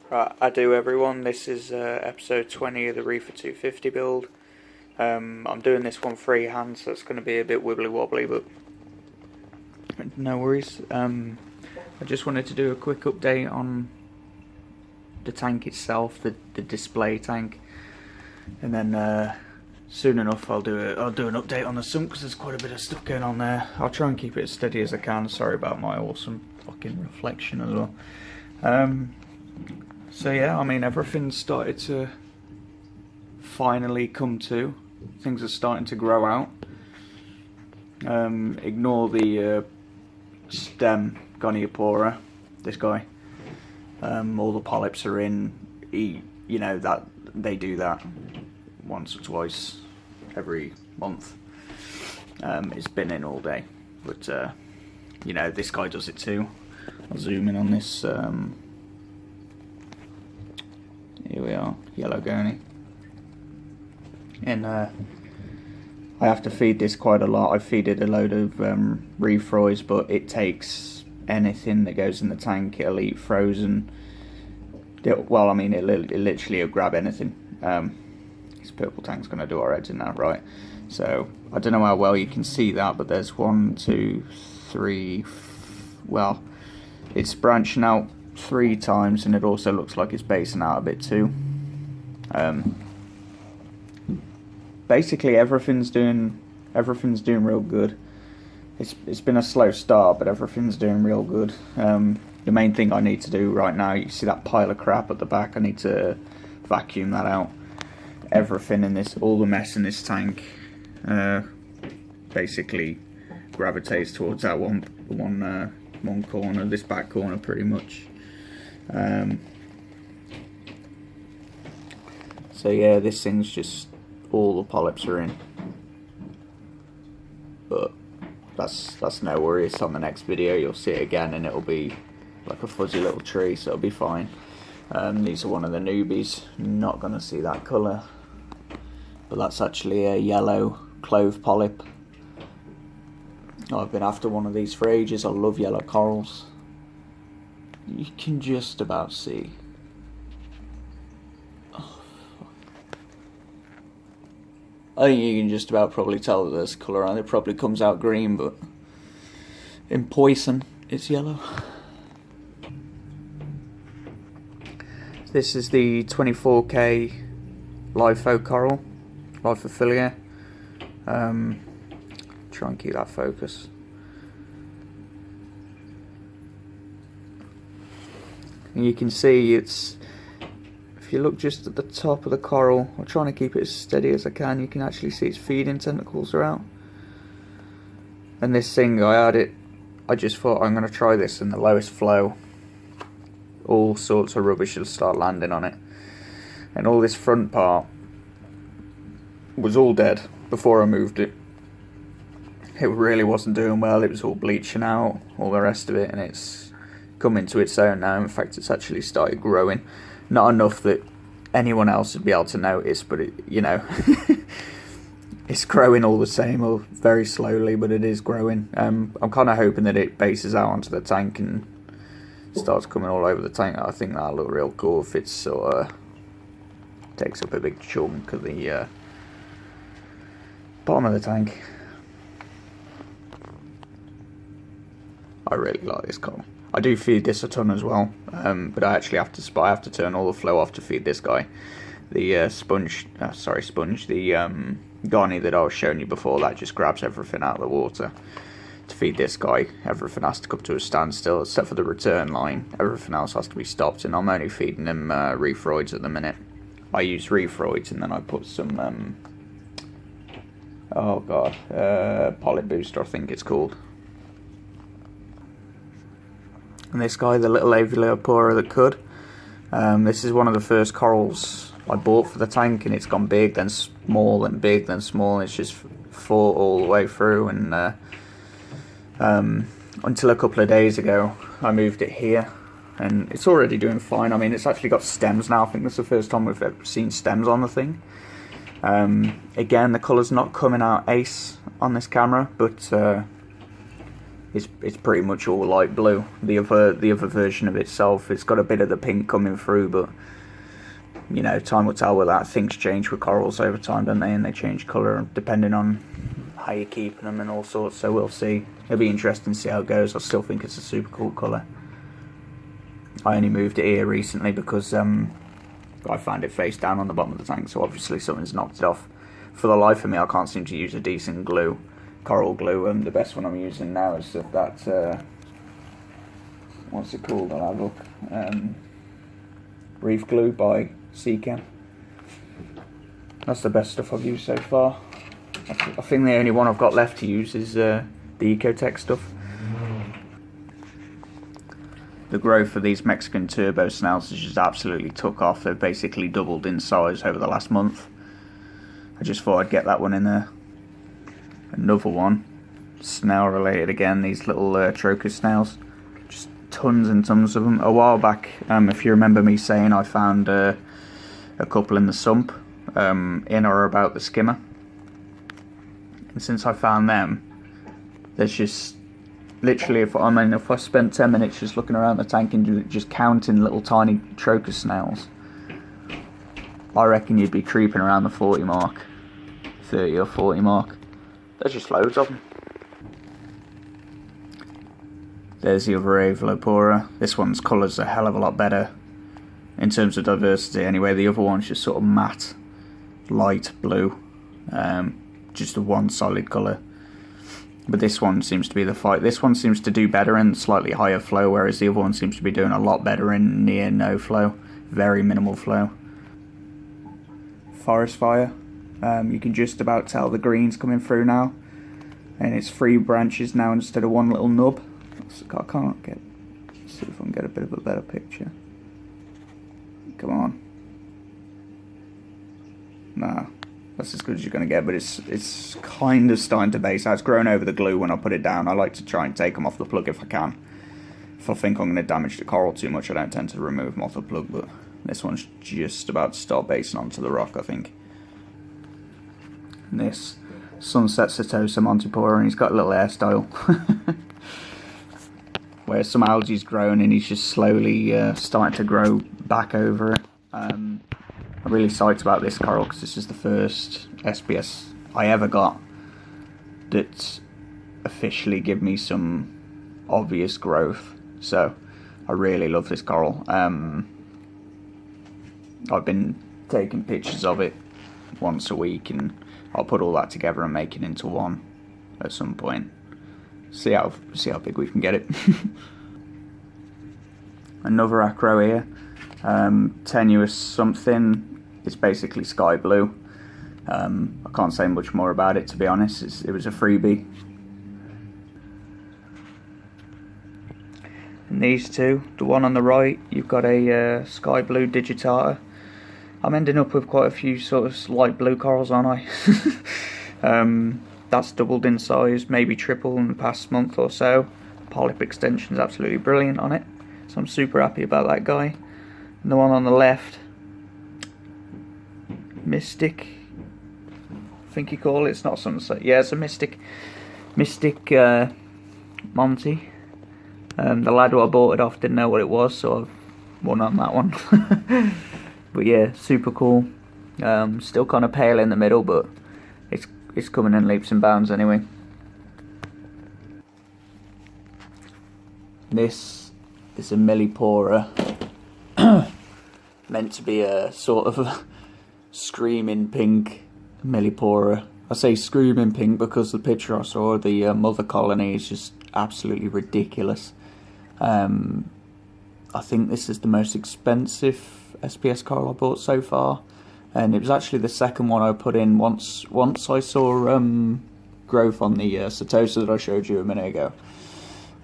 Right, I do everyone. This is episode 20 of the REEFER 250 build. I'm doing this one freehand, so it's going to be a bit wibbly wobbly, but no worries. I just wanted to do a quick update on the tank itself, the display tank, and then soon enough I'll do an update on the sump because there's quite a bit of stuff going on there. I'll try and keep it as steady as I can. Sorry about my awesome fucking reflection as well. So yeah, I mean, everything's started to finally come to. Things are starting to grow out. Ignore the stem Montipora, this guy. All the polyps are in. You know that they do that once or twice every month. It's been in all day, but you know, this guy does it too. I'll zoom in on this. Here we are, yellow gurney. And I have to feed this quite a lot. I feed it a load of REEFER, but it takes anything that goes in the tank. It'll eat frozen. Well, I mean, it literally will grab anything. This purple tank's going to do our heads in that, right? So, I don't know how well you can see that, but there's 1, 2, 3, well, it's branching out 3 times, and it also looks like it's basing out a bit too. Basically everything's doing real good. It's been a slow start, but everything's doing real good. The main thing I need to do right now, you see that pile of crap at the back, I need to vacuum that out. Everything in this, all the mess in this tank, basically gravitates towards that one corner, this back corner pretty much. So yeah, this thing's just, all the polyps are in, but that's no worries. On the next video you'll see it again and it'll be like a fuzzy little tree, so it'll be fine. These are one of the newbies, not gonna see that colour, but that's actually a yellow clove polyp. I've been after one of these for ages. I love yellow corals. You can just about see. Oh, I think you can just about probably tell that there's colour on it. It probably comes out green, but in poison it's yellow. This is the 24K livestock coral, livestock. Try and keep that focus. And you can see it's, if you look just at the top of the coral, I'm trying to keep it as steady as I can, you can actually see its feeding tentacles are out. And this thing, I just thought I'm going to try this in the lowest flow. All sorts of rubbish will start landing on it. And all this front part was all dead before I moved it. It really wasn't doing well, it was all bleaching out, all the rest of it, and it's come into its own now. In fact, it's actually started growing. Not enough that anyone else would be able to notice, but it, you know, it's growing all the same, or very slowly, but it is growing. I'm kind of hoping that it bases out onto the tank and starts coming all over the tank. I think that'll look real cool if it sort of takes up a big chunk of the bottom of the tank. I really like this coral. I do feed this a ton as well, but I actually have to turn all the flow off to feed this guy. The the garni that I was showing you before, that just grabs everything out of the water. To feed this guy, everything has to come to a standstill except for the return line. Everything else has to be stopped, and I'm only feeding him REEFER at the minute. I use REEFER and then I put some polyp booster, I think it's called. And this guy, the little Montipora that could. This is one of the first corals I bought for the tank, and it's gone big, then small, and big, then small. It's just fought all the way through, and until a couple of days ago, I moved it here, and it's already doing fine. I mean, it's actually got stems now. I think that's the first time we've ever seen stems on the thing. Again, the colour's not coming out ace on this camera, but it's pretty much all light blue. The other version of itself, it's got a bit of the pink coming through, but you know, time will tell with that. Things change with corals over time, don't they? And they change colour depending on how you're keeping them and all sorts. So we'll see. It'll be interesting to see how it goes. I still think it's a super cool colour. I only moved it here recently because I found it face down on the bottom of the tank, so obviously something's knocked it off. For the life of me, I can't seem to use a decent glue, coral glue. The best one I'm using now is that what's it called? I'll have a look. Reef glue by Seachem. That's the best stuff I've used so far. I think the only one I've got left to use is the Ecotech stuff. The growth of these Mexican turbo snails has just absolutely took off. They've basically doubled in size over the last month. I just thought I'd get that one in there. Another one, snail related again, these little trochus snails. Just tons and tons of them. A while back, if you remember me saying, I found a couple in the sump, in or about the skimmer. And since I found them, there's just literally, if I spent 10 minutes just looking around the tank and just counting little tiny trochus snails, I reckon you'd be creeping around the 40 mark, 30 or 40 mark. There's just loads of them. There's the other Montipora. This one's colour's a hell of a lot better in terms of diversity anyway. The other one's just sort of matte, light blue, just a one solid colour. But this one seems to be the fight. This one seems to do better in slightly higher flow, whereas the other one seems to be doing a lot better in near no flow, very minimal flow. Forest fire. You can just about tell the green's coming through now, and it's 3 branches now instead of one little nub. I can't get. Let's see if I can get a bit of a better picture. Come on. Nah. That's as good as you're going to get, but it's kind of starting to base out. It's grown over the glue when I put it down. I like to try and take them off the plug if I can. If I think I'm going to damage the coral too much, I don't tend to remove them off the plug, but this one's just about to start basing onto the rock, I think. And this Sunset Setosa Montipora, and he's got a little hairstyle. Where some algae's grown and he's just slowly starting to grow back over it. I'm really psyched about this coral because this is the first SPS I ever got that officially give me some obvious growth. So I really love this coral. I've been taking pictures of it once a week, and I'll put all that together and make it into one at some point. See how big we can get it. Another acro here, tenuous something. It's basically sky blue. I can't say much more about it, to be honest. It was a freebie. And these two, the one on the right, you've got a sky blue digitata. I'm ending up with quite a few sort of light blue corals, aren't I? That's doubled in size, maybe triple in the past month or so. Polyp extension's absolutely brilliant on it, so I'm super happy about that guy. And the one on the left, Mystic, I think you call it. It's not sunset. Yeah, it's a Mystic Monty. The lad who I bought it off didn't know what it was, so I've won on that one. But yeah, super cool. Still kind of pale in the middle, but it's coming in leaps and bounds anyway. This is a Montipora, meant to be a sort of a screaming pink Montipora. I say screaming pink because the picture I saw of the mother colony is just absolutely ridiculous. I think this is the most expensive SPS coral I bought so far, and it was actually the second one I put in once I saw growth on the Setosa that I showed you a minute ago.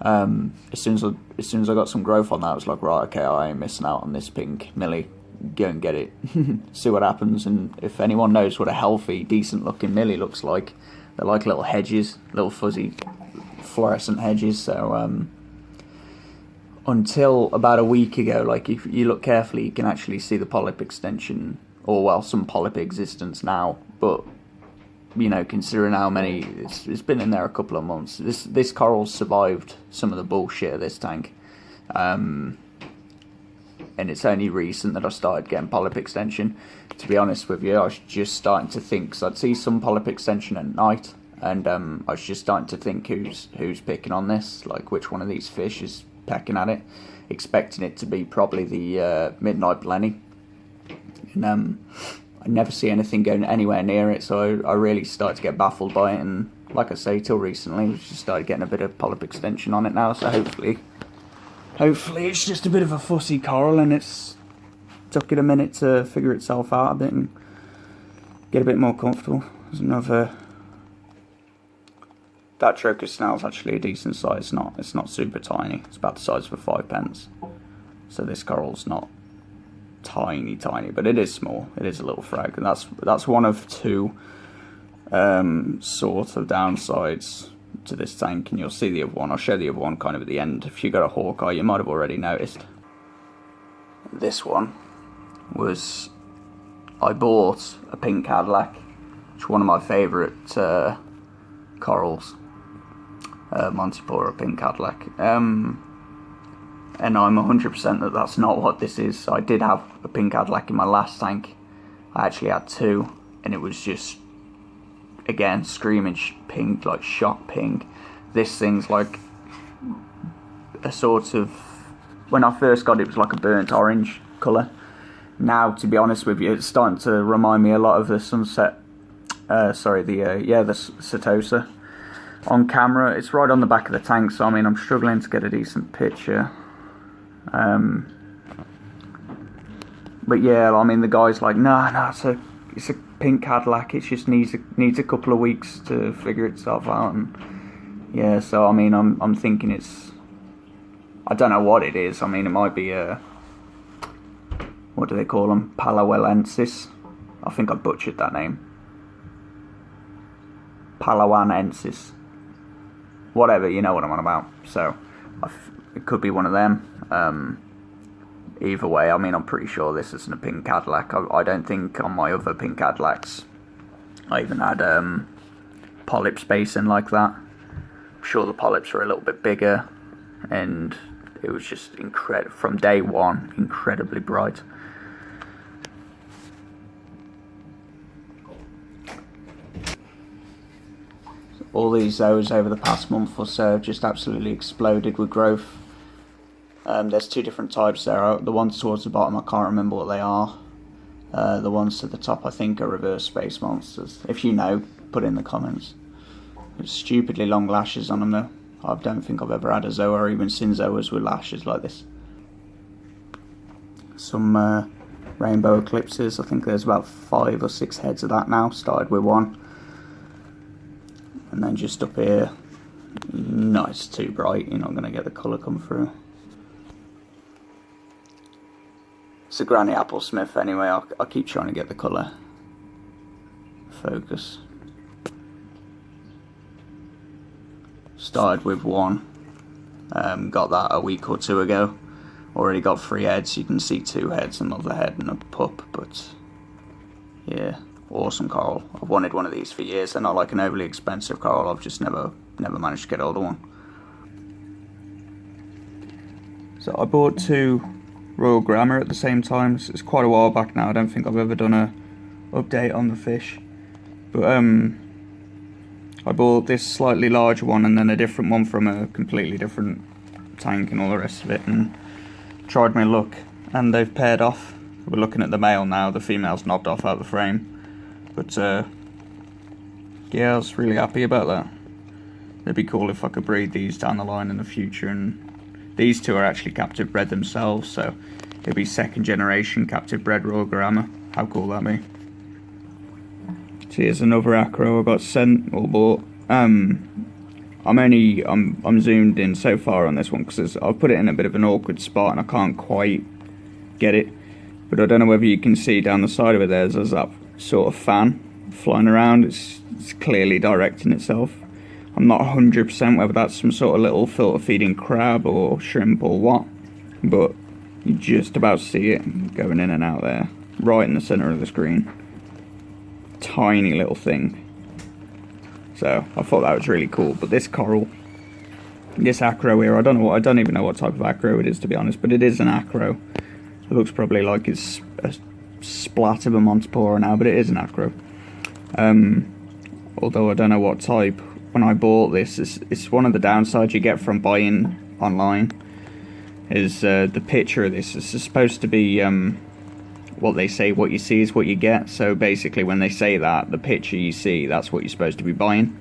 As soon as I got some growth on that, I was like, right, okay, I ain't missing out on this pink Millie. Go and get it. See what happens. And if anyone knows what a healthy, decent looking Millie looks like, they're like little hedges, little fuzzy fluorescent hedges. So until about a week ago, like if you look carefully, you can actually see the polyp extension, or well, some polyp existence now, but you know, considering how many, it's been in there a couple of months. This coral survived some of the bullshit of this tank. And it's only recent that I started getting polyp extension. To be honest with you, I was just starting to think, because I'd see some polyp extension at night, and I was just starting to think who's picking on this, like which one of these fish is pecking at it, expecting it to be probably the midnight blenny. And I never see anything going anywhere near it, so I really started to get baffled by it, and like I say, till recently, we just started getting a bit of polyp extension on it now, so hopefully it's just a bit of a fussy coral, and it's took it a minute to figure itself out a bit and get a bit more comfortable. There's another. That trochus snail's actually a decent size. It's not super tiny. It's about the size of a 5p. So this coral's not tiny, but it is small. It is a little frag, and that's one of two sort of downsides to this tank, and you'll see the other one. I'll show the other one kind of at the end. If you got a Hawkeye, you might have already noticed. This one was, I bought a pink Cadillac, which is one of my favourite corals, Montipora pink Cadillac, and I'm 100% that that's not what this is. I did have a pink Cadillac in my last tank. I actually had two, and it was just, again, screaming pink, like shock pink. This thing's like a sort of, when I first got it, it was like a burnt orange colour. Now, to be honest with you, it's starting to remind me a lot of the sunset, the Setosa on camera. It's right on the back of the tank, so I mean, I'm struggling to get a decent picture. But yeah, I mean, the guy's like, no, it's a pink Cadillac. It just needs a couple of weeks to figure itself out. And yeah, so I mean, I'm thinking it's, I don't know what it is. I mean, it might be a, what do they call them? Palawanensis. I think I butchered that name. Palawanensis. Whatever, you know what I'm on about. So it could be one of them. Either way, I mean, I'm pretty sure this isn't a pink Cadillac. I don't think on my other pink Cadillacs I even had polyp spacing like that. I'm sure the polyps were a little bit bigger, and it was just incredible from day one, incredibly bright. All these zoas over the past month or so have just absolutely exploded with growth. There's two different types there. The ones towards the bottom, I can't remember what they are. The ones to the top, I think, are reverse space monsters. If you know, put in the comments. There's stupidly long lashes on them though. I don't think I've ever had a zoa or even seen zoas with lashes like this. Some rainbow eclipses. I think there's about 5 or 6 heads of that now. Started with one. And then just up here, no, it's too bright. You're not going to get the colour come through. It's a Granny Applesmith anyway. I'll keep trying to get the colour focus. Started with one. Got that a week or two ago. Already got 3 heads. You can see 2 heads, another head and a pup. But yeah, awesome coral. I've wanted one of these for years. They're not like an overly expensive coral. I've just never managed to get hold of one. So I bought 2 Royal Grammar at the same time. It's quite a while back now. I don't think I've ever done a update on the fish, but I bought this slightly larger one and then a different one from a completely different tank and all the rest of it, and tried my luck, and they've paired off. We're looking at the male now. The female's knocked off out of the frame, but yeah, I was really happy about that. It'd be cool if I could breed these down the line in the future, and these 2 are actually captive bred themselves, so it'll be 2nd generation captive bred Royal Grammar. How cool that be? So here's another acro I got sent or bought. I'm zoomed in so far on this one because I've put it in a bit of an awkward spot and I can't quite get it. But I don't know whether you can see down the side of it there's that sort of fan flying around. It's clearly directing itself. I'm not 100% whether that's some sort of little filter feeding crab or shrimp or what, but you just about see it going in and out there, right in the center of the screen. Tiny little thing. So I thought that was really cool. But this coral, this acro here, I don't even know what type of acro it is, to be honest, but it is an acro. It looks probably like it's a splat of a Montipora now, but it is an acro. Although I don't know what type. When I bought this, it's one of the downsides you get from buying online, is the picture of this is supposed to be what they say, what you see is what you get. So basically when they say that, the picture you see, that's what you're supposed to be buying.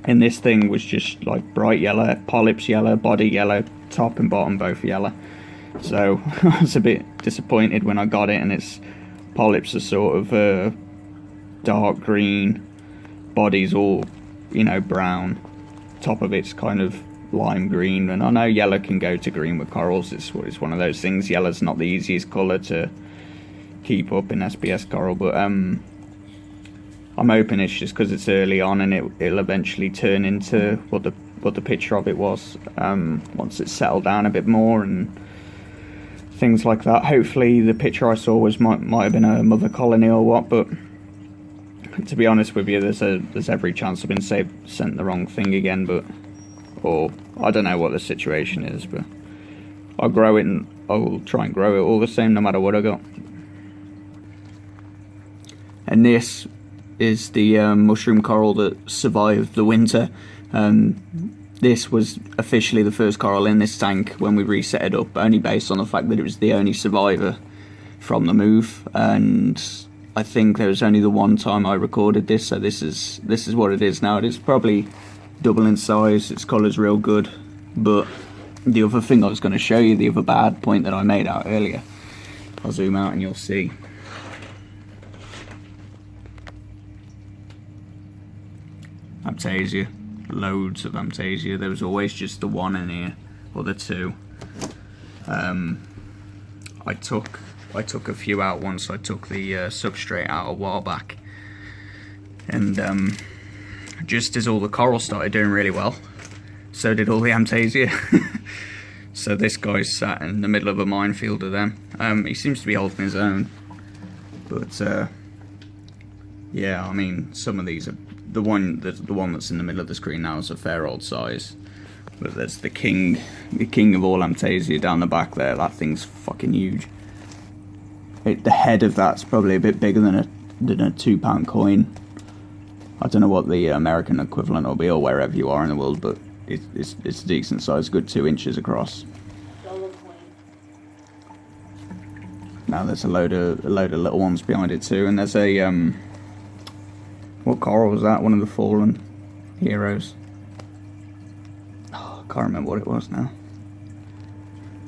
And this thing was just like bright yellow, polyps yellow, body yellow, top and bottom both yellow. So I was a bit disappointed when I got it, and its polyps are sort of dark green, body's all, you know, brown, top of it's kind of lime green. And I know yellow can go to green with corals. It's one of those things. Yellow's not the easiest colour to keep up in SPS coral, but I'm hoping it's just because it's early on, and it'll eventually turn into what the picture of it was once it's settled down a bit more and things like that. Hopefully the picture I saw might have been a mother colony or what, but to be honest with you, there's every chance I've been sent the wrong thing again, or I don't know what the situation is, but I'll grow it, and I'll try and grow it all the same no matter what I got. And this is the mushroom coral that survived the winter. This was officially the first coral in this tank when we reset it up, only based on the fact that it was the only survivor from the move, and I think there was only the one time I recorded this, so this is what it is now. It is probably double in size, its colour's real good, but the other thing I was going to show you, the other bad point that I made out earlier, I'll zoom out and you'll see. Amptasia, loads of Amptasia. There was always just the one in here, or the two. I took a few out once I took the substrate out a while back, and just as all the coral started doing really well, so did all the Amptasia. So this guy's sat in the middle of a minefield of them. He seems to be holding his own, but yeah, I mean, some of these are the one that's in the middle of the screen now is a fair old size, but there's the king of all Amptasia down the back there. That thing's fucking huge. The head of that's probably a bit bigger than a £2 coin. I don't know what the American equivalent will be, or wherever you are in the world, but it's a decent size, good 2 inches across. Now there's a load of little ones behind it too, and there's a what coral was that? One of the fallen heroes. Oh, I can't remember what it was now.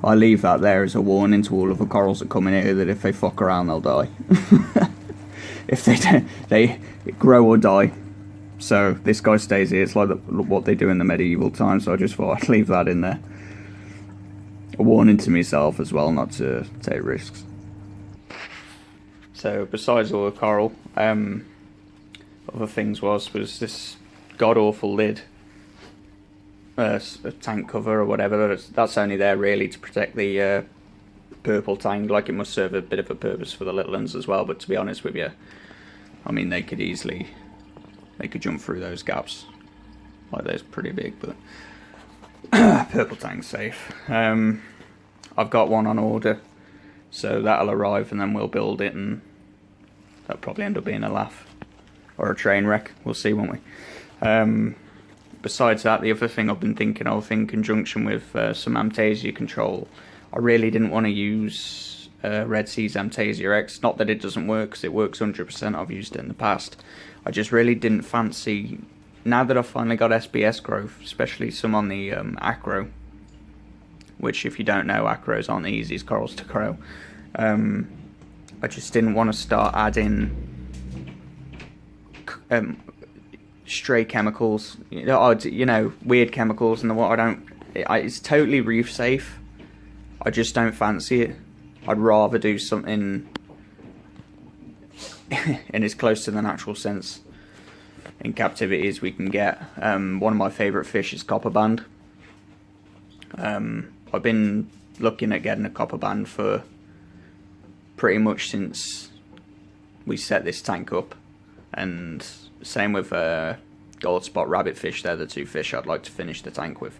I leave that there as a warning to all of the corals that come in here that if they fuck around, they'll die. If they don't, they grow or die. So this guy stays here. It's like what they do in the medieval times, so I just thought I'd leave that in there. A warning to myself as well, not to take risks. So besides all the coral, other things was this god-awful lid. A tank cover or whatever, that's only there really to protect the purple tang. Like, it must serve a bit of a purpose for the little ones as well, but to be honest with you, I mean, they could jump through those gaps. Like, they're pretty big, but purple tang's safe. I've got one on order, so that'll arrive and then we'll build it, and that'll probably end up being a laugh or a train wreck. We'll see, won't we? Besides that, the other thing I've been thinking of in conjunction with some Amptasia control, I really didn't want to use Red Sea's Amptasia X. Not that it doesn't work, because it works 100%, I've used it in the past. I just really didn't fancy, now that I've finally got SBS growth, especially some on the acro, which, if you don't know, acros aren't the easiest corals to grow. I just didn't want to start adding stray chemicals, you know, weird chemicals and the what. It's totally reef safe. I just don't fancy it. I'd rather do something in as close to the natural sense in captivity as we can get. One of my favourite fish is copper band. I've been looking at getting a copper band for pretty much since we set this tank up. And same with gold spot rabbitfish. They're the two fish I'd like to finish the tank with.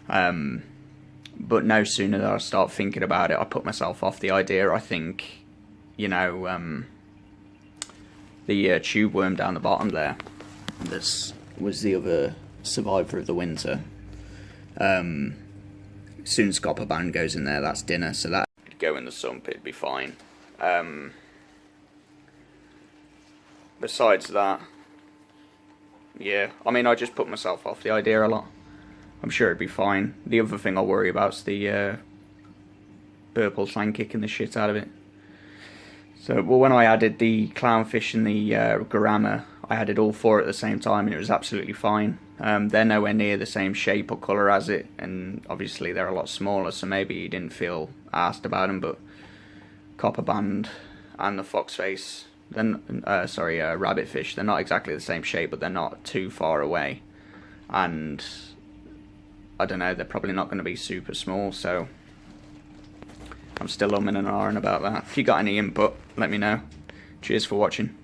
But no sooner than I start thinking about it, I put myself off the idea. I think, you know, the tube worm down the bottom there, this was the other survivor of the winter. Soon as copper band goes in there, that's dinner, so that could go in the sump, it'd be fine. Besides that, yeah, I mean, I just put myself off the idea a lot. I'm sure it'd be fine. The other thing I worry about is the purple tank kicking the shit out of it. So, well, when I added the clownfish and the garama, I added all four at the same time, and it was absolutely fine. They're nowhere near the same shape or colour as it, and obviously they're a lot smaller, so maybe you didn't feel asked about them, but copper band and the foxface, then rabbitfish, they're not exactly the same shape, but they're not too far away. And I don't know, they're probably not going to be super small, so I'm still umming and ahhing about that. If you got any input, let me know. Cheers for watching.